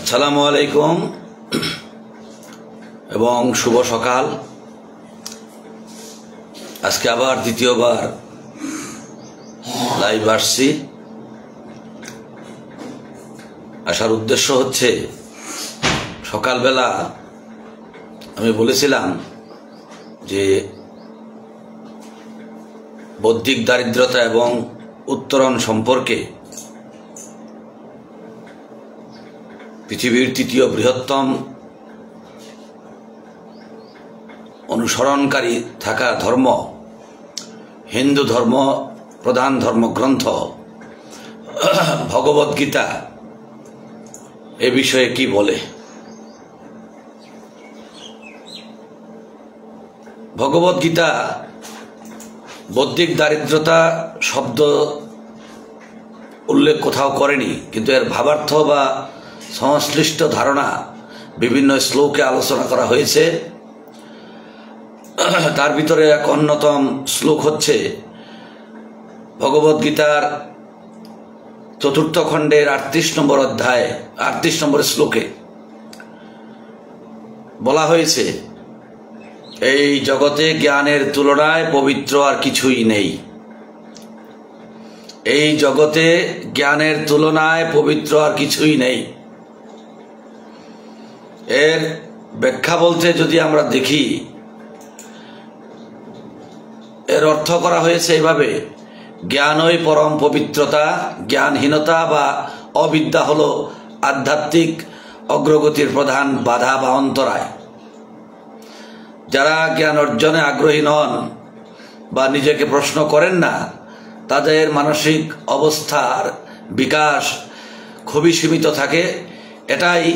আসসালামু আলাইকুম এবং শুভ সকাল। আজকে আবার দ্বিতীয়বার লাইভ আসছি। আসার উদ্দেশ্য হচ্ছে, সকালবেলা আমি বলেছিলাম যে বৌদ্ধিক দারিদ্রতা এবং উত্তরণ সম্পর্কে পৃথিবীর তৃতীয় বৃহত্তম অনুসরণকারী থাকা ধর্ম, হিন্দু ধর্ম প্রধান ধর্মগ্রন্থ ভগবদ্গীতা এ বিষয়ে কি বলে। ভগবদ্গীতা বৌদ্ধিক দারিদ্রতা শব্দ উল্লেখ কোথাও করেনি, কিন্তু এর ভাবার্থ বা সংশ্লিষ্ট ধারণা বিভিন্ন শ্লোকে আলোচনা করা হয়েছে। তার ভিতরে এক অন্যতম শ্লোক হচ্ছে ভগবদ্গীতার 4th খণ্ডের 38 নম্বর অধ্যায় 38 নম্বর শ্লোকে বলা হয়েছে, এই জগতে জ্ঞানের তুলনায় পবিত্র আর কিছুই নেই। এই জগতে জ্ঞানের তুলনায় পবিত্র আর কিছুই নেই। এর ব্যাখ্যা বলতে যদি আমরা দেখি, এর অর্থ করা হয়েছে এইভাবে, জ্ঞানই পরম পবিত্রতা, জ্ঞানহীনতা বা অবিদ্যা হলো আধ্যাত্মিক অগ্রগতির প্রধান বাধা বা অন্তরায়। যারা জ্ঞান অর্জনে আগ্রহী নন বা নিজেকে প্রশ্ন করেন না, তাদের মানসিক অবস্থার বিকাশ খুবই সীমিত থাকে। এটাই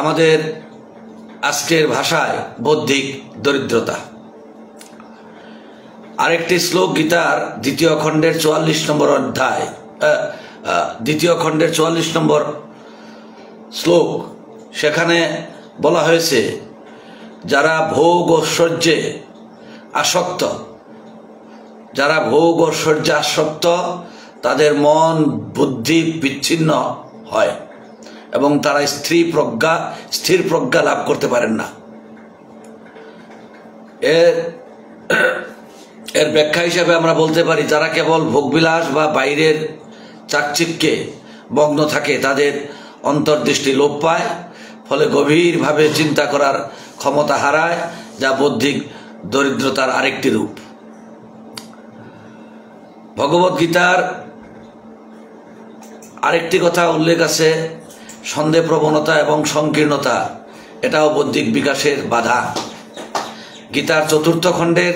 আমাদের আজকের ভাষায় বৌদ্ধিক দরিদ্রতা। আরেকটি শ্লোক গীতার 2য় খণ্ডের 44 নম্বর অধ্যায় 2য় খণ্ডের 44 নম্বর শ্লোক, সেখানে বলা হয়েছে, যারা ভোগ ঐশ্বর্যে আসক্ত, যারা ভোগ ঐশ্বর্যে আসক্ত তাদের মন বুদ্ধি বিচ্ছিন্ন হয় এবং তারা স্থির প্রজ্ঞা লাভ করতে পারেন না। এর ব্যাখ্যা হিসেবে আমরা বলতে পারি, যারা কেবল ভোগবিলাস বা বাইরের চাকচিক্যে মগ্ন থাকে তাদের অন্তর্দৃষ্টি লোপ পায়, ফলে গভীরভাবে চিন্তা করার ক্ষমতা হারায়, যা বৌদ্ধিক দরিদ্রতার আরেকটি রূপ। ভগবদ্গীতার আরেকটি কথা উল্লেখ আছে, সন্দেহ প্রবণতা এবং সংকীর্ণতা, এটাও বৌদ্ধিক বিকাশের বাধা। গীতার 4th খণ্ডের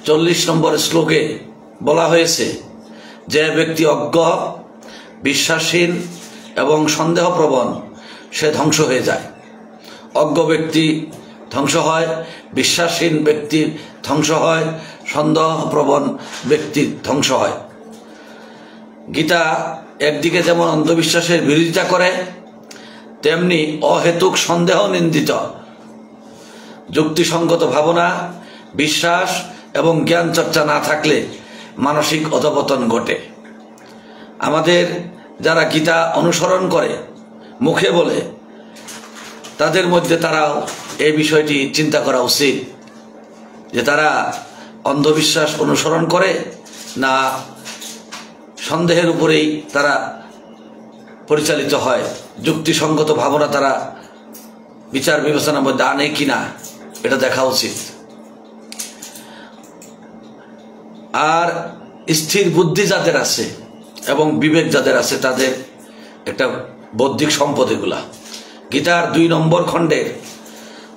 40 নম্বর শ্লোকে বলা হয়েছে, যে ব্যক্তি অজ্ঞ, বিশ্বাসহীন এবং সন্দেহপ্রবণ সে ধ্বংস হয়ে যায়। অজ্ঞ ব্যক্তি ধ্বংস হয়, বিশ্বাসহীন ব্যক্তি ধ্বংস হয়, সন্দেহপ্রবণ ব্যক্তি ধ্বংস হয়। গীতা একদিকে যেমন অন্ধবিশ্বাসের বিরোধিতা করে, তেমনি অহেতুক সন্দেহ নিন্দিত। যুক্তিসঙ্গত ভাবনা, বিশ্বাস এবং জ্ঞান চর্চা না থাকলে মানসিক অধঃপতন ঘটে। আমাদের যারা গীতা অনুসরণ করে মুখে বলে, তাদের মধ্যে তারাও এই বিষয়টি চিন্তা করা উচিত যে তারা অন্ধবিশ্বাস অনুসরণ করে না সন্দেহের উপরেই তারা পরিচালিত হয়। যুক্তিসঙ্গত ভাবনা তারা বিচার বিবেচনার মধ্যে আনে কিনা এটা দেখা উচিত। আর স্থির বুদ্ধি যাদের আছে এবং বিবেক যাদের আছে, তাদের একটা বৌদ্ধিক সম্পদ এগুলা। গীতার 2 নম্বর খণ্ডের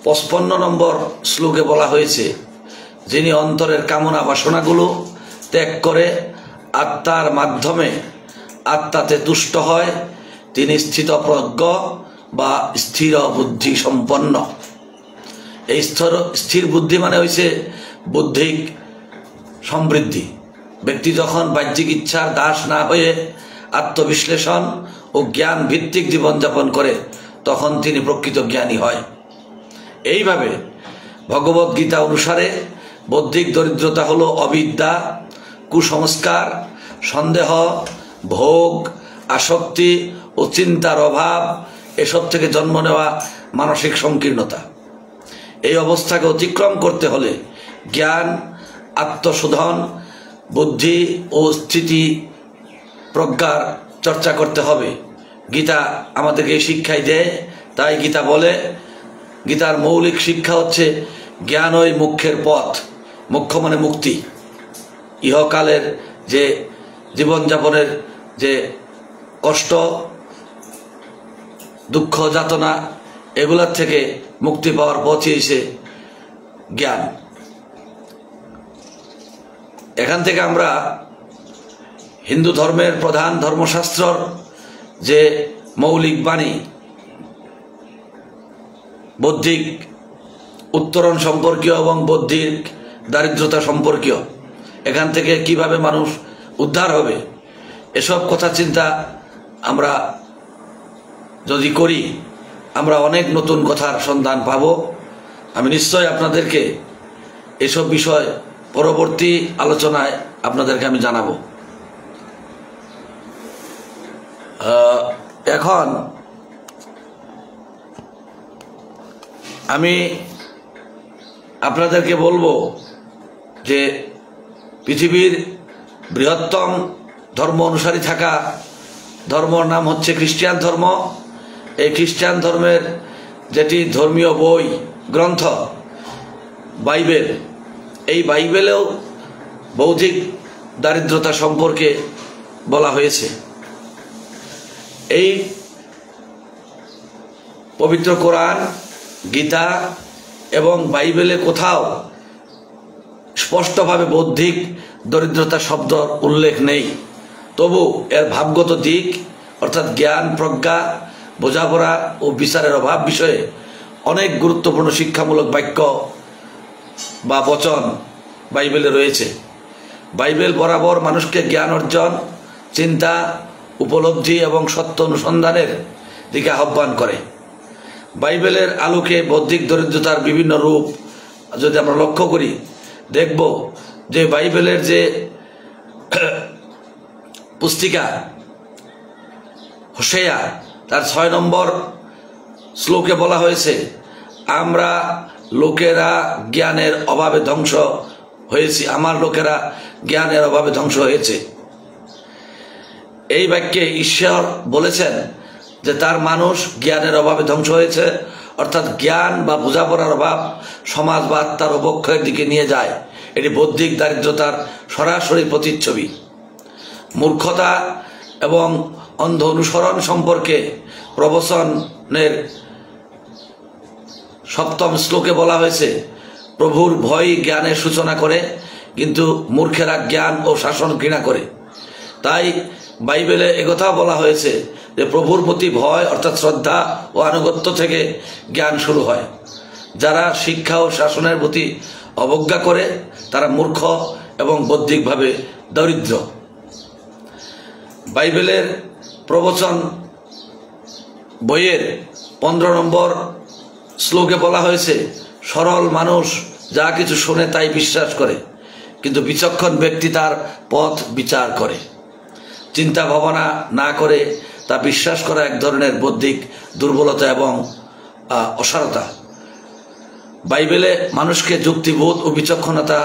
55 নম্বর শ্লোকে বলা হয়েছে, যিনি অন্তরের কামনা বাসনাগুলো ত্যাগ করে আত্মার মাধ্যমে আত্মাতে তুষ্ট হয়, তিনি স্থিতপ্রজ্ঞ বা স্থির বুদ্ধি সম্পন্ন। এই স্থির বুদ্ধি মানে হয়েছে বৌদ্ধিক সমৃদ্ধি। ব্যক্তি যখন বাহ্যিক ইচ্ছার দাস না হয়ে আত্মবিশ্লেষণ ও জ্ঞান ভিত্তিক জীবনযাপন করে, তখন তিনি প্রকৃত জ্ঞানী হয়। এইভাবে ভগবদ্গীতা অনুসারে বৌদ্ধিক দরিদ্রতা হলো অবিদ্যা, কুসংস্কার, সন্দেহ, ভোগ আসক্তি ও চিন্তার অভাব, এসব থেকে জন্ম নেওয়া মানসিক সংকীর্ণতা। এই অবস্থাকে অতিক্রম করতে হলে জ্ঞান, আত্মশোধন, বুদ্ধি ও স্থিতি প্রজ্ঞার চর্চা করতে হবে। গীতা আমাদেরকে এই শিক্ষাই দেয়। তাই গীতা বলে, গীতার মৌলিক শিক্ষা হচ্ছে জ্ঞানই মুখ্যের পথ। মুখ্য মানে মুক্তি। ইহকালের যে জীবনযাপনের যে কষ্ট, দুঃখ, যাতনা, এগুলোর থেকে মুক্তি পাওয়ার পথই এসে জ্ঞান। এখান থেকে আমরা হিন্দু ধর্মের প্রধান ধর্মশাস্ত্রর যে মৌলিক বাণী, বৌদ্ধিক উত্তরণ সম্পর্কীয় এবং বৌদ্ধিক দারিদ্রতা সম্পর্কীয়, এখান থেকে কিভাবে মানুষ উদ্ধার হবে, এসব কথা চিন্তা আমরা যদি করি, আমরা অনেক নতুন কথার সন্ধান পাব। আমি নিশ্চয় আপনাদেরকে এসব বিষয় পরবর্তী আলোচনায় আপনাদেরকে আমি জানাবো। এখন আমি আপনাদেরকে বলবো যে পৃথিবীর বৃহত্তম ধর্ম অনুসারী থাকা ধর্মর নাম হচ্ছে খ্রিস্টান ধর্ম। এই খ্রিস্টান ধর্মের যেটি ধর্মীয় বই গ্রন্থ বাইবেল, এই বাইবেলেও বৌদ্ধিক দারিদ্রতা সম্পর্কে বলা হয়েছে। এই পবিত্র কোরআন, গীতা এবং বাইবেলে কোথাও স্পষ্টভাবে বৌদ্ধিক দরিদ্রতা শব্দ উল্লেখ নেই। তবু এর ভাবগত দিক অর্থাৎ জ্ঞান, প্রজ্ঞা, বোঝাপড়া ও বিচারের অভাব বিষয়ে অনেক গুরুত্বপূর্ণ শিক্ষামূলক বাক্য বা বচন বাইবেলে রয়েছে। বাইবেল বরাবর মানুষকে জ্ঞান অর্জন, চিন্তা, উপলব্ধি এবং সত্য অনুসন্ধানের দিকে আহ্বান করে। বাইবেলের আলোকে বৌদ্ধিক দরিদ্রতার বিভিন্ন রূপ যদি আমরা লক্ষ্য করি, দেখব যে বাইবেলের যে পুস্তিকা হোসেয়া, তার 6 নম্বর শ্লোকে বলা হয়েছে, আমরা লোকেরা জ্ঞানের অভাবে ধ্বংস হয়েছি, আমার লোকেরা জ্ঞানের অভাবে ধ্বংস হয়েছে। এই বাক্যে ঈশ্বর বলেছেন যে তার মানুষ জ্ঞানের অভাবে ধ্বংস হয়েছে, অর্থাৎ জ্ঞান বা বোঝাপড়ার অভাব সমাজ বা আত্মার অবক্ষয়ের দিকে নিয়ে যায়। এটি বৌদ্ধিক দারিদ্রতার সরাসরি প্রতিচ্ছবি। মূর্খতা এবং অন্ধ অনুসরণ সম্পর্কে প্রবচনের 7ম শ্লোকে বলা হয়েছে, প্রভুর ভয় জ্ঞানের সূচনা করে, কিন্তু মূর্খেরা জ্ঞান ও শাসন ঘৃণা করে। তাই বাইবেলে একথা বলা হয়েছে যে প্রভুর প্রতি ভয় অর্থাৎ শ্রদ্ধা ও আনুগত্য থেকে জ্ঞান শুরু হয়। যারা শিক্ষা ও শাসনের প্রতি অবজ্ঞা করে তারা মূর্খ এবং বৌদ্ধিকভাবে দরিদ্র। বাইবেলের প্রবচন বইয়ের 15 নম্বর শ্লোকে বলা হয়েছে, সরল মানুষ যা কিছু শোনে তাই বিশ্বাস করে, কিন্তু বিচক্ষণ ব্যক্তি তার পথ বিচার করে। চিন্তা ভাবনা না করে তা বিশ্বাস করা এক ধরনের বৌদ্ধিক দুর্বলতা এবং অসারতা। বাইবেলে মানুষকে যুক্তিবোধ ও বিচক্ষণতা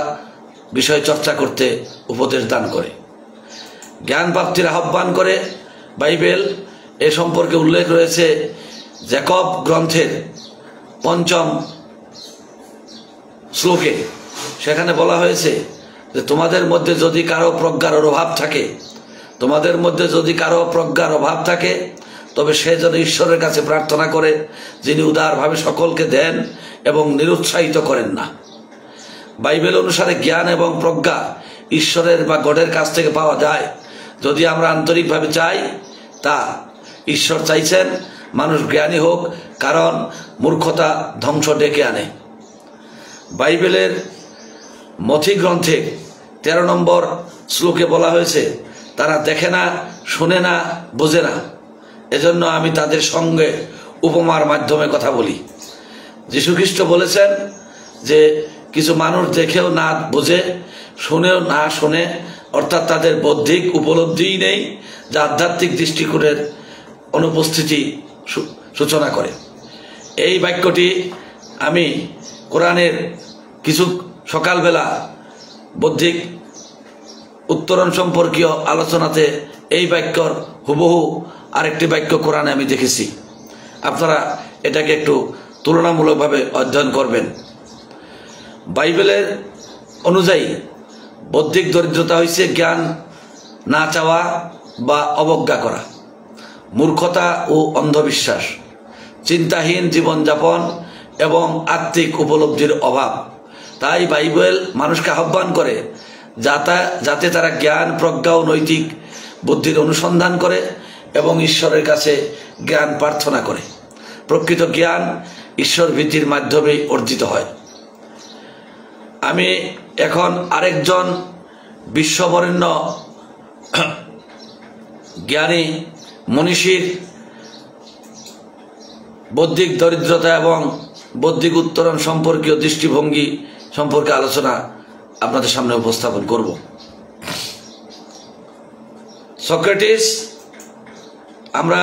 বিষয় চর্চা করতে উপদেশ দান করে, জ্ঞান প্রাপ্তির আহ্বান করে। বাইবেল এ সম্পর্কে উল্লেখ রয়েছে জ্যাকব গ্রন্থের 5ম শ্লোকে। সেখানে বলা হয়েছে যে তোমাদের মধ্যে যদি কারো প্রজ্ঞার অভাব থাকে, তোমাদের মধ্যে যদি কারো প্রজ্ঞার অভাব থাকে তবে সে যেন ঈশ্বরের কাছে প্রার্থনা করে, যিনি উদারভাবে সকলকে দেন এবং নিরুৎসাহিত করেন না। বাইবেল অনুসারে জ্ঞান এবং প্রজ্ঞা ঈশ্বরের বা গডের কাছ থেকে পাওয়া যায় যদি আমরা আন্তরিকভাবে চাই। তা ঈশ্বর চাইছেন মানুষ জ্ঞানী হোক, কারণ মূর্খতা ধ্বংস ডেকে আনে। বাইবেলের মথি গ্রন্থে 13 নম্বর শ্লোকে বলা হয়েছে, তারা দেখে না, শোনে না, বোঝে না, এজন্য আমি তাদের সঙ্গে উপমার মাধ্যমে কথা বলি। যীশুখ্রিস্ট বলেছেন যে কিছু মানুষ দেখেও না বোঝে, শুনেও না শুনে, অর্থাৎ তাদের বৌদ্ধিক উপলব্ধিই নেই, যা আধ্যাত্মিক দৃষ্টিকোণের অনুপস্থিতি সূচনা করে। এই বাক্যটি আমি কোরআনের কিছু সকালবেলা বৌদ্ধিক উত্তরণ সম্পর্কীয় আলোচনাতে এই বাক্যর হুবহু আরেকটি বাক্য কোরআনে আমি দেখেছি। আপনারা এটাকে একটু তুলনামূলকভাবে অধ্যয়ন করবেন। বাইবেলের অনুযায়ী বৌদ্ধিক দরিদ্রতা হয়েছে জ্ঞান না চাওয়া বা অবজ্ঞা করা, মূর্খতা ও অন্ধবিশ্বাস, চিন্তাহীন জীবনযাপন এবং আত্মিক উপলব্ধির অভাব। তাই বাইবেল মানুষকে আহ্বান করে যাতে তারা জ্ঞান, প্রজ্ঞা ও নৈতিক বুদ্ধির অনুসন্ধান করে এবং ঈশ্বরের কাছে জ্ঞান প্রার্থনা করে। প্রকৃত জ্ঞান ঈশ্বর ভীতির মাধ্যমেই অর্জিত হয়। আমি এখন আরেকজন বিশ্ববরেণ্য জ্ঞানী মনীষীর বৌদ্ধিক দরিদ্রতা এবং বৌদ্ধিক উত্তরণ সম্পর্কীয় দৃষ্টিভঙ্গি সম্পর্কে আলোচনা আপনাদের সামনে উপস্থাপন করব। সক্রেটিস আমরা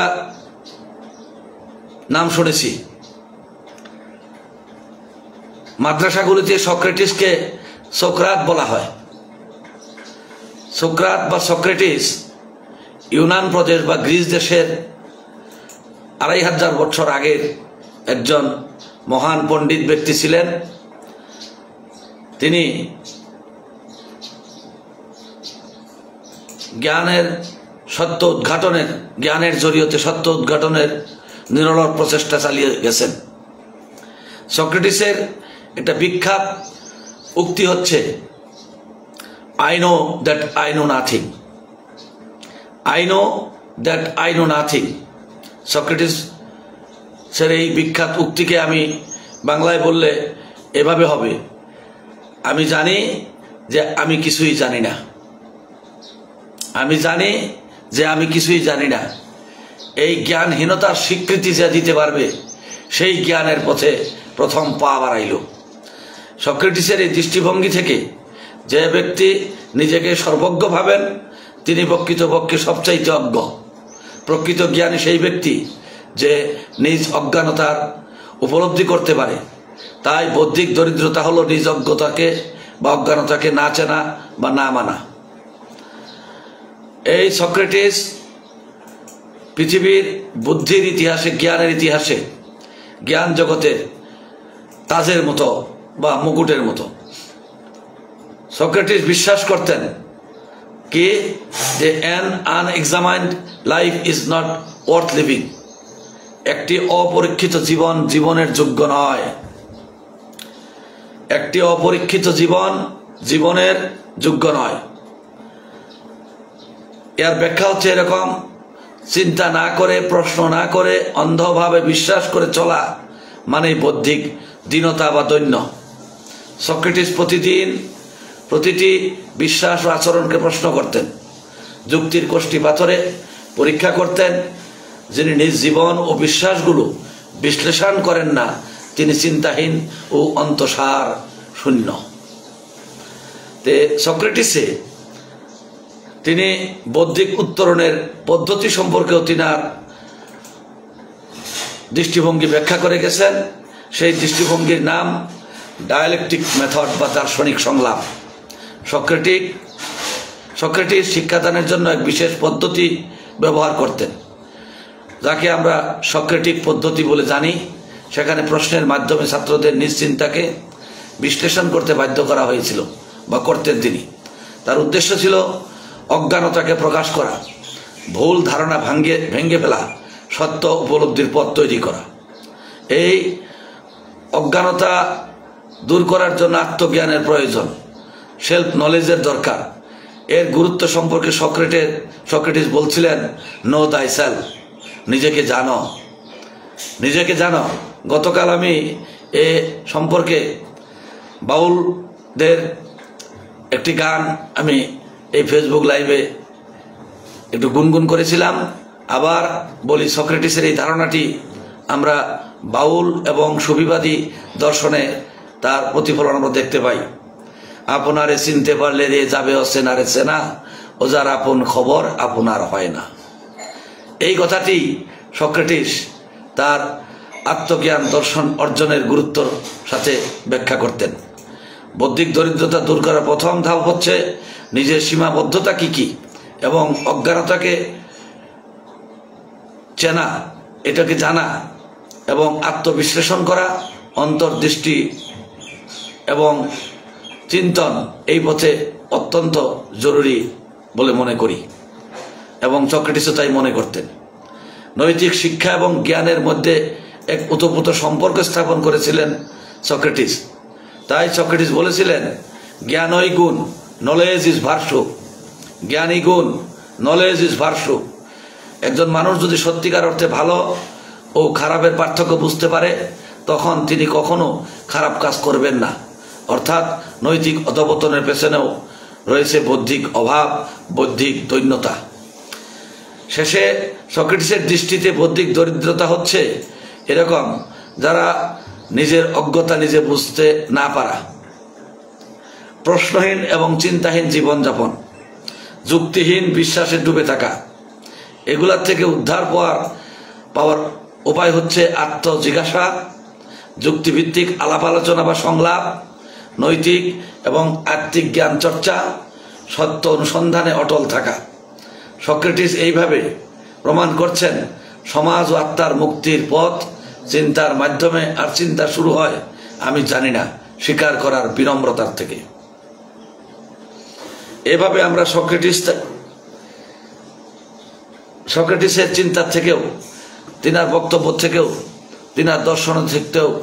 নাম শুনেছি। মাদ্রাসাগুলিতে সক্রেটিসকে সোক্রাত বলা হয়। সোক্রাত বা সক্রেটিস ইউনান প্রদেশ বা গ্রিস দেশের 2500 বছর আগের একজন মহান পণ্ডিত ব্যক্তি ছিলেন। তিনি জ্ঞানের জরিয়তে সত্য উদ্ঘাটনের নিরলস প্রচেষ্টা চালিয়ে গেছেন। সক্রেটিসের একটা বিখ্যাত উক্তি হচ্ছে, I know that I know nothing. I know that I know nothing. সক্রেটিসের এই বিখ্যাত উক্তিকে আমি বাংলায় বললে এভাবে হবে, আমি জানি যে আমি কিছুই জানি না। আমি জানি যে আমি কিছুই জানি না। এই জ্ঞানহীনতার স্বীকৃতি যে দিতে পারবে, সেই জ্ঞানের পথে প্রথম পা বাড়াইল। সক্রেটিসের এই দৃষ্টিভঙ্গি থেকে যে ব্যক্তি নিজেকে সর্বজ্ঞ ভাবেন, তিনি প্রকৃতপক্ষে সবচাইতে অজ্ঞ। প্রকৃত জ্ঞানী সেই ব্যক্তি যে নিজ অজ্ঞানতার উপলব্ধি করতে পারে। তাই বৌদ্ধিক দরিদ্রতা হলো নিজ অজ্ঞতাকে বা অজ্ঞানতাকে না চেনা বা না মানা। এই সক্রেটিস পৃথিবীর বুদ্ধির ইতিহাসে, জ্ঞানের ইতিহাসে জ্ঞান জগতের তাজের মতো বা মুকুটের মতো। সক্রেটিস বিশ্বাস করতেন কি যে an unexamined life is not worth living. একটি অপরীক্ষিত জীবন জীবনের যোগ্য নয়। একটি অপরীক্ষিত জীবন জীবনের যোগ্য নয়। এর ব্যাখ্যা হচ্ছে এরকম, চিন্তা না করে, প্রশ্ন না করে, অন্ধভাবে বিশ্বাস করে চলা মানে বৌদ্ধিক দীনতা বা দৈন্য। সক্রেটিস প্রতিটি বিশ্বাস ও আচরণকে প্রশ্ন করতেন, যুক্তির কোষ্ঠী পাথরে পরীক্ষা করতেন। যিনি নিজ জীবন ও বিশ্বাসগুলো বিশ্লেষণ করেন না, তিনি চিন্তাহীন ও অন্তঃসার শূন্য। সক্রেটিসে তিনি বৌদ্ধিক উত্তরণের পদ্ধতি সম্পর্কেও তিনার দৃষ্টিভঙ্গি ব্যাখ্যা করে গেছেন। সেই দৃষ্টিভঙ্গির নাম ডায়ালেকটিক মেথড বা দার্শনিক সংলাপ। সক্রেটিস শিক্ষাদানের জন্য এক বিশেষ পদ্ধতি ব্যবহার করতেন, যাকে আমরা সক্রেটিক পদ্ধতি বলে জানি। সেখানে প্রশ্নের মাধ্যমে ছাত্রদের নিজ চিন্তাকে বিশ্লেষণ করতে বাধ্য করা হয়েছিল বা করতেন তিনি। তার উদ্দেশ্য ছিল অজ্ঞানতাকে প্রকাশ করা, ভুল ধারণা ভেঙে ফেলা, সত্য উপলব্ধির পথ তৈরি করা। এই অজ্ঞানতা দূর করার জন্য আত্মজ্ঞানের প্রয়োজন, সেলফ নলেজের দরকার। এর গুরুত্ব সম্পর্কে সক্রেটিস বলছিলেন, নো দাই সেলফ, নিজেকে জানো, নিজেকে জানো। গতকাল আমি এ সম্পর্কে বাউলদের একটি গান আমি এই ফেসবুক লাইভে একটু গুনগুন করেছিলাম। আবার বলি, সক্রেটিসের এই ধারণাটি আমরা বাউল এবং সুফিবাদী দর্শনে তার প্রতিফলন আমরা দেখতে পাই। আপনারে চিনতে পারলে রে যাবে অচেনারে চেনা, ও যার আপন খবর আপনার হয় না। এই কথাটি সক্রেটিস তার আত্মজ্ঞান দর্শন অর্জনের গুরুত্বর সাথে ব্যাখ্যা করতেন। বৌদ্ধিক দরিদ্রতা দূর করার প্রথম ধাপ হচ্ছে নিজের সীমাবদ্ধতা কি এবং অজ্ঞানতাকে চেনা, এটাকে জানা এবং আত্মবিশ্লেষণ করা, অন্তর্দৃষ্টি এবং চিন্তন এই পথে অত্যন্ত জরুরি বলে মনে করি এবং সক্রেটিসও তাই মনে করতেন। নৈতিক শিক্ষা এবং জ্ঞানের মধ্যে এক ওতপ্রোত সম্পর্ক স্থাপন করেছিলেন সক্রেটিস। তাই সক্রেটিস বলেছিলেন, জ্ঞানই গুণ, নলেজ ইজ ভার্চু। জ্ঞানী গুণ, নলেজ ইজ ভার্চু। একজন মানুষ যদি সত্যিকার অর্থে ভালো ও খারাপের পার্থক্য বুঝতে পারে, তখন তিনি কখনো খারাপ কাজ করবেন না। অর্থাৎ নৈতিক অধঃপতনের পেছনেও রয়েছে বৌদ্ধিক অভাব, বৌদ্ধিক দৈন্যতা। শেষে সক্রেটিসের দৃষ্টিতে বৌদ্ধিক দরিদ্রতা হচ্ছে এরকম যারা নিজের অজ্ঞতা নিজে বুঝতে না পারা, প্রশ্নহীন এবং চিন্তাহীন জীবনযাপন, যুক্তিহীন বিশ্বাসে ডুবে থাকা। এগুলার থেকে উদ্ধার পাওয়ার উপায় হচ্ছে আত্মজিজ্ঞাসা, যুক্তিভিত্তিক আলাপ আলোচনা বা সংলাপ, নৈতিক এবং আত্মিক জ্ঞান চর্চা, সত্য অনুসন্ধানে অটল থাকা। সক্রেটিস এইভাবে প্রমাণ করছেন সমাজ ও আত্মার মুক্তির পথ চিন্তার মাধ্যমে। আর চিন্তা শুরু হয় আমি জানি না স্বীকার করার বিনম্রতার থেকে। এভাবে আমরা সক্রেটিসের চিন্তা থেকেও, তিনার বক্তব্য থেকেও, তিনার দর্শন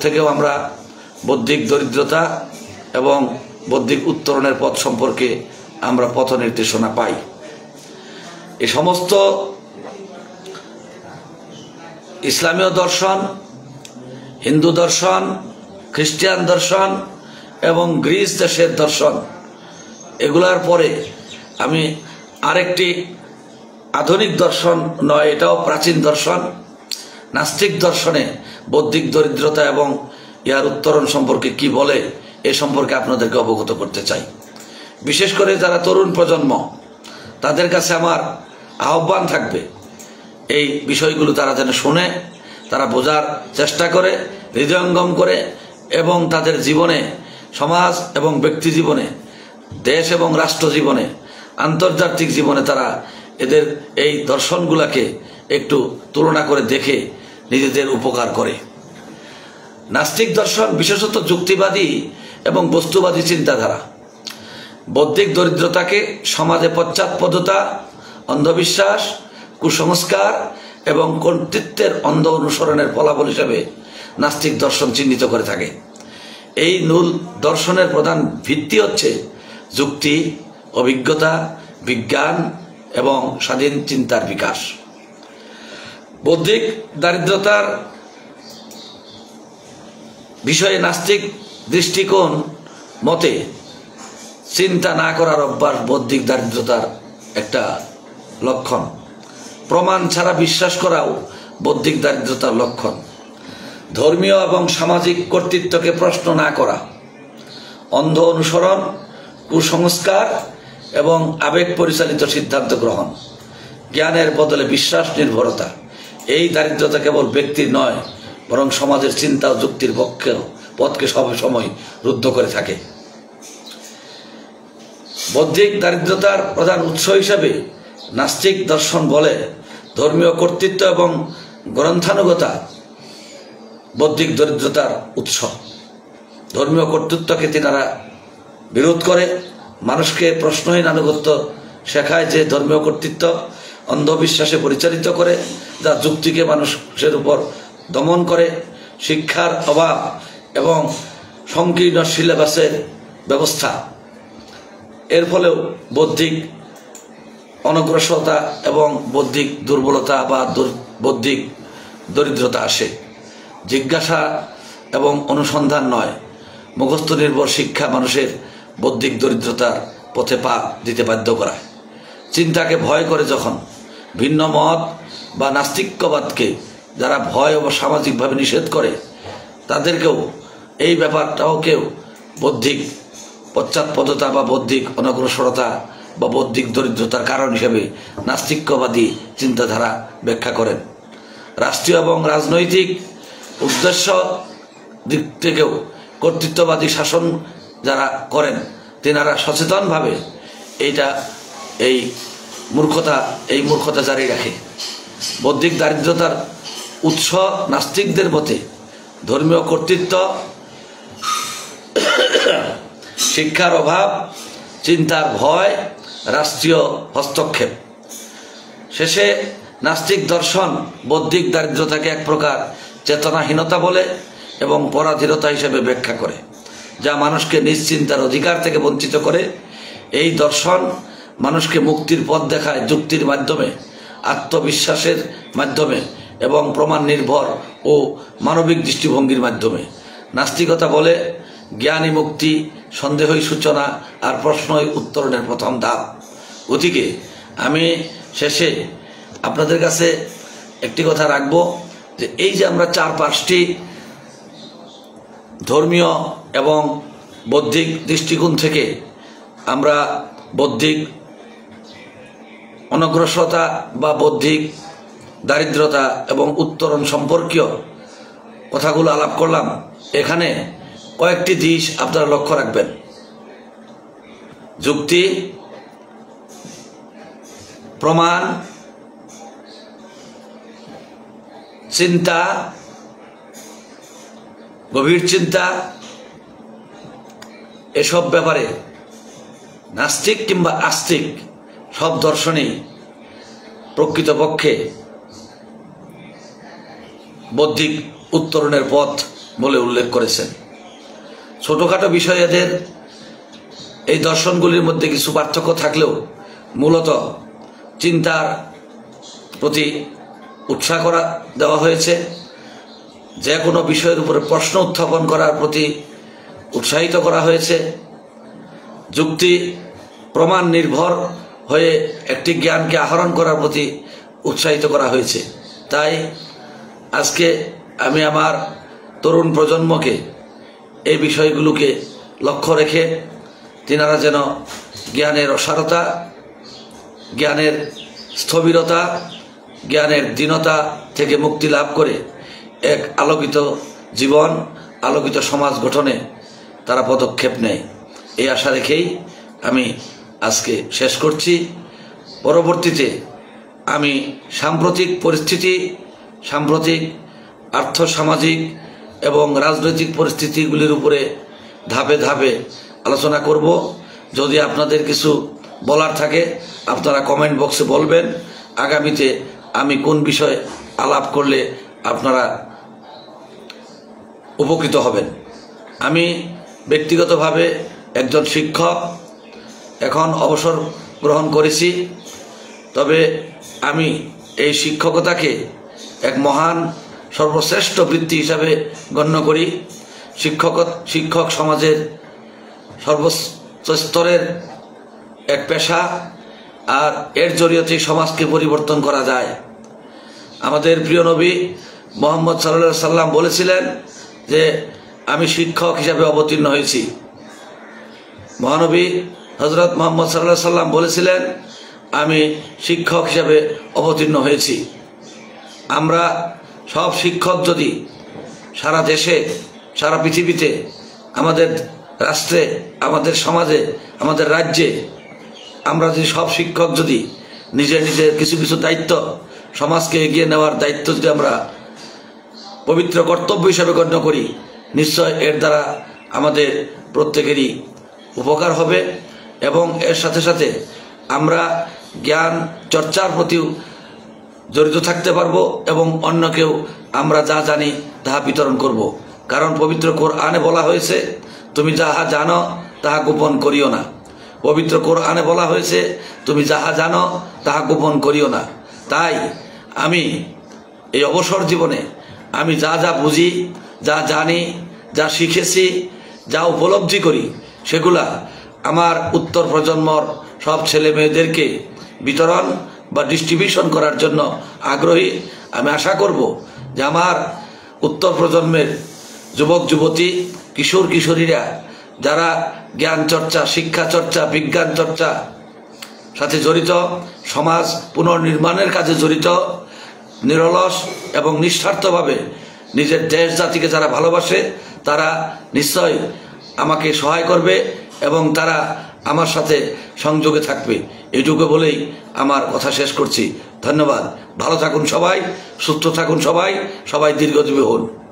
থেকেও আমরা বৌদ্ধিক দরিদ্রতা এবং বৌদ্ধিক উত্তরণের পথ সম্পর্কে আমরা পথ নির্দেশনা পাই। এই সমস্ত ইসলামীয় দর্শন, হিন্দু দর্শন, খ্রিস্টান দর্শন এবং গ্রিস দেশের দর্শন, এগুলার পরে আমি আরেকটি আধুনিক দর্শন নয়, এটাও প্রাচীন দর্শন, নাস্তিক দর্শনে বৌদ্ধিক দরিদ্রতা এবং ইহার উত্তরণ সম্পর্কে কি বলে এ সম্পর্কে আপনাদেরকে অবগত করতে চাই। বিশেষ করে যারা তরুণ প্রজন্ম, তাদের কাছে আমার আহ্বান থাকবে এই বিষয়গুলো তারা যেন শুনে, তারা বোঝার চেষ্টা করে, হৃদয়ঙ্গম করে এবং তাদের জীবনে, সমাজ এবং ব্যক্তি জীবনে, দেশ এবং রাষ্ট্র জীবনে, আন্তর্জাতিক জীবনে তারা এদের এই দর্শনগুলাকে একটু তুলনা করে দেখে নিজেদের উপকার করে। নাস্তিক দর্শন বিশেষত যুক্তিবাদী এবং বস্তুবাদী চিন্তাধারা বৌদ্ধিক দরিদ্রতাকে সমাজে পশ্চাৎপদতা, অন্ধবিশ্বাস, কুসংস্কার এবং কর্তৃত্বের অন্ধ অনুসরণের ফলাফল হিসেবে নাস্তিক দর্শন চিহ্নিত করে থাকে। এই মূল দর্শনের প্রধান ভিত্তি হচ্ছে যুক্তি, অভিজ্ঞতা, বিজ্ঞান এবং স্বাধীন চিন্তার বিকাশ। বৌদ্ধিক দারিদ্রতার বিষয়ে নাস্তিক দৃষ্টিকোণ মতে চিন্তা না করার অভ্যাস বৌদ্ধিক দারিদ্রতার একটা লক্ষণ। প্রমাণ ছাড়া বিশ্বাস করাও বৌদ্ধিক দারিদ্রতার লক্ষণ। ধর্মীয় এবং সামাজিক কর্তৃত্বকে প্রশ্ন না করা, অন্ধ অনুসরণ, কুসংস্কার এবং আবেগ পরিচালিত সিদ্ধান্ত গ্রহণ, জ্ঞানের বদলে বিশ্বাস নির্ভরতা, এই দারিদ্রতা কেবল ব্যক্তির নয় বরং সমাজের চিন্তা ও যুক্তির পথকে সবসময় রুদ্ধ করে থাকে। বৌদ্ধিক দারিদ্রতার প্রধান উৎস হিসাবে নাস্তিক দর্শন বলে ধর্মীয় কর্তৃত্ব এবং গ্রন্থানুগতা বৌদ্ধিক দরিদ্রতার উৎস। ধর্মীয় কর্তৃত্বকে তিনারা বিরোধ করে, মানুষকে প্রশ্নহীন আনুগত্য শেখায় যে ধর্মীয় কর্তৃত্ব অন্ধবিশ্বাসে পরিচালিত করে, যা যুক্তিকে মানুষের উপর দমন করে। শিক্ষার অভাব এবং সংকীর্ণ সিলেবাসের ব্যবস্থা, এর ফলেও বৌদ্ধিক অনগ্রসরতা এবং বৌদ্ধিক দুর্বলতা বা বৌদ্ধিক দরিদ্রতা আসে। জিজ্ঞাসা এবং অনুসন্ধান নয়, মুখস্থ নির্ভর শিক্ষা মানুষের বৌদ্ধিক দরিদ্রতার পথে পা দিতে বাধ্য করায়। চিন্তাকে ভয় করে যখন, ভিন্ন মত বা নাস্তিক্যবাদকে যারা ভয় ও সামাজিকভাবে নিষেধ করে, তাদেরকেও এই ব্যাপারটাও কেউ বৌদ্ধিক পশ্চাৎপদতা বা বৌদ্ধিক অনগ্রসরতা বা বৌদ্ধিক দরিদ্রতার কারণ হিসেবে নাস্তিক্যবাদী চিন্তাধারা ব্যাখ্যা করেন। রাষ্ট্রীয় এবং রাজনৈতিক উদ্দেশ্য দিক থেকেও কর্তৃত্ববাদী শাসন যারা করেন তেনারা সচেতনভাবে এই মূর্খতা জারি রাখে। বৌদ্ধিক দারিদ্রতার উৎস নাস্তিকদের মতে ধর্মীয় কর্তৃত্ব, শিক্ষার অভাব, চিন্তার ভয়, রাষ্ট্রীয় হস্তক্ষেপ। শেষে নাস্তিক দর্শন বৌদ্ধিক দারিদ্রতাকে এক প্রকার চেতনাহীনতা বলে এবং পরাধীনতা হিসেবে ব্যাখ্যা করে, যা মানুষকে নিশ্চিন্তার অধিকার থেকে বঞ্চিত করে। এই দর্শন মানুষকে মুক্তির পথ দেখায় যুক্তির মাধ্যমে, আত্মবিশ্বাসের মাধ্যমে এবং প্রমাণ নির্ভর ও মানবিক দৃষ্টিভঙ্গির মাধ্যমে। নাস্তিকতা বলে জ্ঞানী মুক্তি সন্দেহই সূচনা আর প্রশ্নই উত্তরণের প্রথম ধাপ। গতিকে আমি শেষে আপনাদের কাছে একটি কথা রাখবো যে এই যে আমরা 4-5টি ধর্মীয় এবং বৌদ্ধিক দৃষ্টিকোণ থেকে আমরা বৌদ্ধিক অনগ্রসরতা বা বৌদ্ধিক দারিদ্রতা এবং উত্তরণ সম্পর্কীয় কথাগুলো আলাপ করলাম, এখানে কয়েকটি দিক আপনারা লক্ষ্য রাখবেন। যুক্তি, প্রমাণ, চিন্তা, গভীর চিন্তা, এসব ব্যাপারে নাস্তিক কিংবা আস্তিক সব দর্শনেই প্রকৃতপক্ষে বৌদ্ধিক উত্তরণের পথ বলে উল্লেখ করেছেন। ছোটখাটো বিষয়েদের এই দর্শনগুলির মধ্যে কিছু পার্থক্য থাকলেও মূলত চিন্তার প্রতি উৎসাহ দেওয়া হয়েছে, যে কোনো বিষয়ের উপরে প্রশ্ন উত্থাপন করার প্রতি উৎসাহিত করা হয়েছে, যুক্তি প্রমাণ নির্ভর হয়ে একটি জ্ঞানকে আহরণ করার প্রতি উৎসাহিত করা হয়েছে। তাই আজকে আমি আমার তরুণ প্রজন্মকে এই বিষয়গুলোকে লক্ষ্য রেখে তিনারা যেন জ্ঞানের অসারতা, জ্ঞানের স্থবিরতা, জ্ঞানের দীনতা থেকে মুক্তি লাভ করে এক আলোকিত জীবন, আলোকিত সমাজ গঠনে তারা পদক্ষেপ নেয়, এই আশা রেখেই আমি আজকে শেষ করছি। পরবর্তীতে আমি সাম্প্রতিক পরিস্থিতি, সাম্প্রতিক আর্থসামাজিক এবং রাজনৈতিক পরিস্থিতিগুলির উপরে ধাপে ধাপে আলোচনা করব। যদি আপনাদের কিছু বলার থাকে আপনারা কমেন্ট বক্সে বলবেন। আগামীতে আমি কোন বিষয়ে আলাপ করলে আপনারা উপকৃত হবেন। আমি ব্যক্তিগতভাবে একজন শিক্ষক, এখন অবসর গ্রহণ করেছি। তবে আমি এই শিক্ষকতাকে এক মহান সর্বশ্রেষ্ঠ বৃত্তি হিসাবে গণ্য করি। শিক্ষক সমাজের সর্বস্তরের এক পেশা, আর এর জরিয়তে সমাজকে পরিবর্তন করা যায়। আমাদের প্রিয় নবী মুহাম্মদ সাল্লাল্লাহু আলাইহি সাল্লাম বলেছিলেন যে আমি শিক্ষক হিসাবে অবতীর্ণ হয়েছি। মহানবী হযরত মুহাম্মদ সাল্লাল্লাহু আলাইহি সাল্লাম বলেছিলেন আমি শিক্ষক হিসাবে অবতীর্ণ হয়েছি। আমরা সব শিক্ষক যদি সারা দেশে, সারা পৃথিবীতে, আমাদের রাষ্ট্রে, আমাদের সমাজে, আমাদের রাজ্যে, আমরা যদি সব শিক্ষক যদি নিজের নিজের কিছু কিছু দায়িত্ব, সমাজকে এগিয়ে নেওয়ার দায়িত্ব যদি আমরা পবিত্র কর্তব্য হিসাবে গণ্য করি, নিশ্চয় এর দ্বারা আমাদের প্রত্যেকেরই উপকার হবে এবং এর সাথে সাথে আমরা জ্ঞান চর্চার প্রতিও জড়িত থাকতে পারবো এবং অন্যকেও আমরা যা জানি তাহা বিতরণ করব। কারণ পবিত্র কোরআনে বলা হয়েছে তুমি যাহা জানো তাহা গোপন করিও না। পবিত্র কোরআনে বলা হয়েছে তুমি যাহা জানো তাহা গোপন করিও না। তাই আমি এই অবসর জীবনে আমি যা যা বুঝি, যা জানি, যা শিখেছি, যা উপলব্ধি করি, সেগুলা আমার উত্তর প্রজন্মর সব ছেলে মেয়েদেরকে বিতরণ বা ডিস্ট্রিবিউশন করার জন্য আগ্রহী। আমি আশা করব যে আমার উত্তর প্রজন্মের যুবক যুবতী, কিশোর কিশোরীরা যারা জ্ঞান চর্চা, শিক্ষা চর্চা, বিজ্ঞান চর্চা সাথে জড়িত, সমাজ পুনর্নির্মাণের কাজে জড়িত, নিরলস এবং নিঃস্বার্থভাবে নিজের দেশ জাতিকে যারা ভালোবাসে তারা নিশ্চয়ই আমাকে সহায় করবে এবং তারা আমার সাথে সংযোগে থাকবে। এইটুকু বলেই আমার কথা শেষ করছি। ধন্যবাদ। ভালো থাকুন সবাই, সুস্থ থাকুন সবাই, সবাই দীর্ঘজীবী হন।